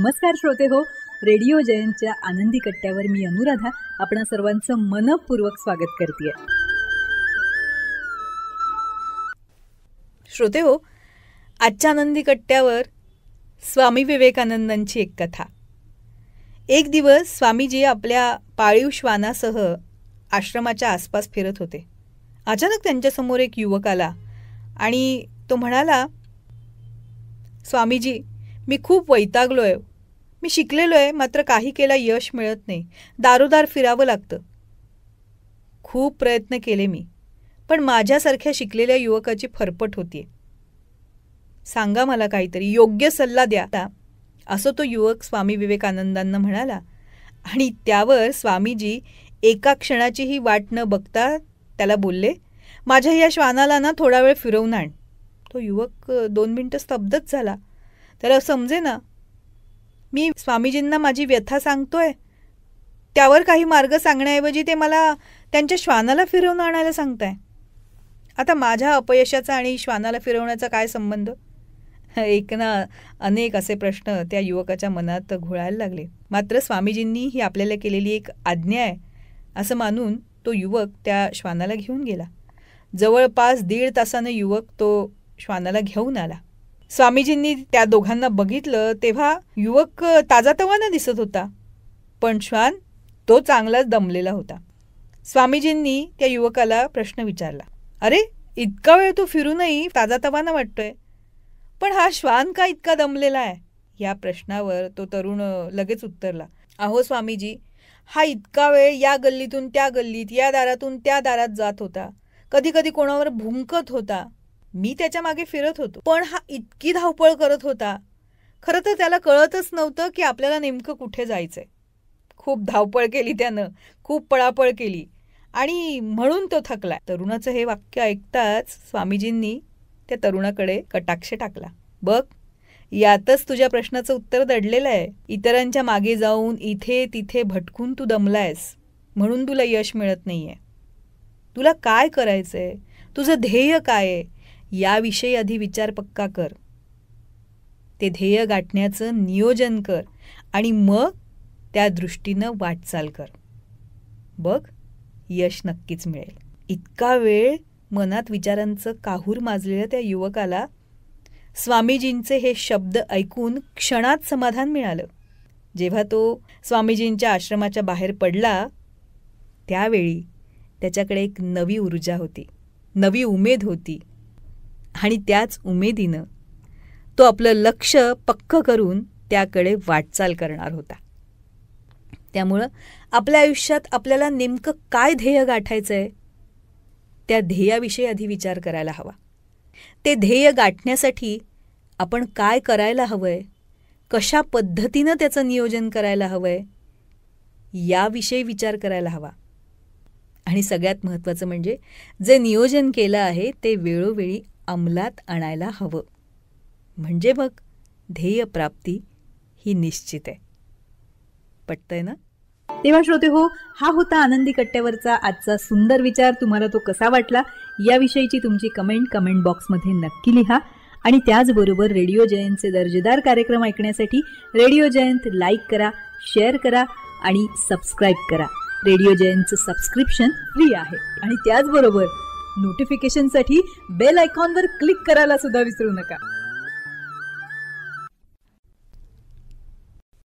नमस्कार श्रोते हो, रेडिओ जयंतच्या आनंदी कट्ट्यावर मी अनुराधा आपणा सर्वांचं मनपूर्वक स्वागत करते. श्रोते हो, आजच्या आनंदी कट्ट्यावर स्वामी विवेकानंदांची एक कथा. एक दिवस स्वामीजी आपल्या पाळीव श्वानासह आश्रमाच्या आसपास फिरत होते. अचानक त्यांच्यासमोर एक युवक आला आणि तो म्हणाला, स्वामीजी, मी खूप वैतागलो आहे. मी शिकलेलो आहे, मात्र काही केला यश मिळत नाही. दारोदार फिरावं लागतं. खूप प्रयत्न केले मी, पण माझ्यासारख्या शिकलेल्या युवकाची फरफट होतीये. सांगा मला काहीतरी, योग्य सल्ला द्या, असं तो युवक स्वामी विवेकानंदांना म्हणाला. आणि त्यावर स्वामीजी एका क्षणाचीही वाट न बघता त्याला बोलले, माझ्या या श्वानाला ना थोडा वेळ फिरवून आण. तो युवक 2 मिनिटं स्तब्धच झाला. त्याला समजे ना, मी स्वामीजींना माझी व्यथा सांगतोय, त्यावर काही मार्ग सांगण्याऐवजी ते मला त्यांच्या श्वानाला फिरवून आणायला सांगताय. आता माझ्या अपयशाचा आणि श्वानाला फिरवण्याचा काय संबंध? एक ना अनेक असे प्रश्न त्या युवकाच्या मनात घोळायला लागले. मात्र स्वामीजींनी ही आपल्याला केलेली एक आज्ञा आहे असं मानून तो युवक त्या श्वानाला घेऊन गेला. जवळपास 1.5 तासानं युवक तो श्वानाला घेऊन आला. स्वामीजींनी त्या दोघांना बघितलं तेव्हा युवक ताजातवाना दिसत होता, पण श्वान तो चांगलाच दमलेला होता. स्वामीजींनी त्या युवकाला प्रश्न विचारला, अरे, इतका वेळ तू फिरूनही ताजातवाना वाटतोय, पण हा श्वान का इतका दमलेला आहे? या प्रश्नावर तो तरुण लगेच उत्तरला, अहो स्वामीजी, हा इतका वेळ या गल्लीतून त्या गल्लीत, या दारातून त्या दारात जात होता. कधी कधी कोणावर भुंकत होता. मी त्याच्या मागे फिरत होतो, पण हा इतकी धावपळ करत होता. खरं तर त्याला कळतच नव्हतं की आपल्याला नेमकं कुठे जायचंय. खूप धावपळ केली त्यानं, खूप पळापळ केली आणि म्हणून तो थकला. तरुणाचं हे वाक्य ऐकताच स्वामीजींनी त्या तरुणाकडे कटाक्ष टाकला. बघ, यातच तुझ्या प्रश्नाचं उत्तर दडलेलं आहे. इतरांच्या मागे जाऊन इथे तिथे भटकून तू दमलायस, म्हणून तुला यश मिळत नाहीये. तुला काय करायचंय, तुझं ध्येय काय आहे, याविषयी आधी विचार पक्का कर. ते ध्येय गाठण्याचं नियोजन कर आणि मग त्या दृष्टीनं वाटचाल कर. बघ, यश नक्कीच मिळेल. इतका वेळ मनात विचारांचं काहूर माजलेल्या त्या युवकाला स्वामीजींचे हे शब्द ऐकून क्षणात समाधान मिळालं. जेव्हा तो स्वामीजींच्या आश्रमाच्या बाहेर पडला त्यावेळी त्याच्याकडे एक नवी ऊर्जा होती, नवी उमेद होती आणि त्याच उमेदीनं तो आपलं लक्ष पक्क करून त्याकडे वाटचाल करणार होता. त्यामुळं आपल्या आयुष्यात आपल्याला नेमकं काय ध्येय गाठायचं आहे, त्या ध्येयाविषयी आधी विचार करायला हवा. ते ध्येय गाठण्यासाठी आपण काय करायला हवंय, कशा पद्धतीनं त्याचं नियोजन करायला हवंय, याविषयी विचार करायला हवा. आणि सगळ्यात महत्त्वाचं म्हणजे जे नियोजन केलं आहे ते वेळोवेळी अंमलात आणायला हवं. म्हणजे मग ध्येयप्राप्ती ही निश्चित आहे. पटतंय ना? तेव्हा श्रोते हो, हा होता आनंदी कट्ट्यावरचा आजचा सुंदर विचार. तुम्हाला तो कसा वाटला याविषयीची तुमची कमेंट बॉक्समध्ये नक्की लिहा. आणि त्याचबरोबर रेडिओ जयंतचे दर्जेदार कार्यक्रम ऐकण्यासाठी रेडिओ जयंत लाईक करा, शेअर करा आणि सबस्क्राईब करा. रेडिओ जयंतचं सबस्क्रिप्शन फ्री आहे. आणि त्याचबरोबर नोटिफिकेशनसाठी बेल आयकॉनवर क्लिक करायला सुद्धा विसरू नका.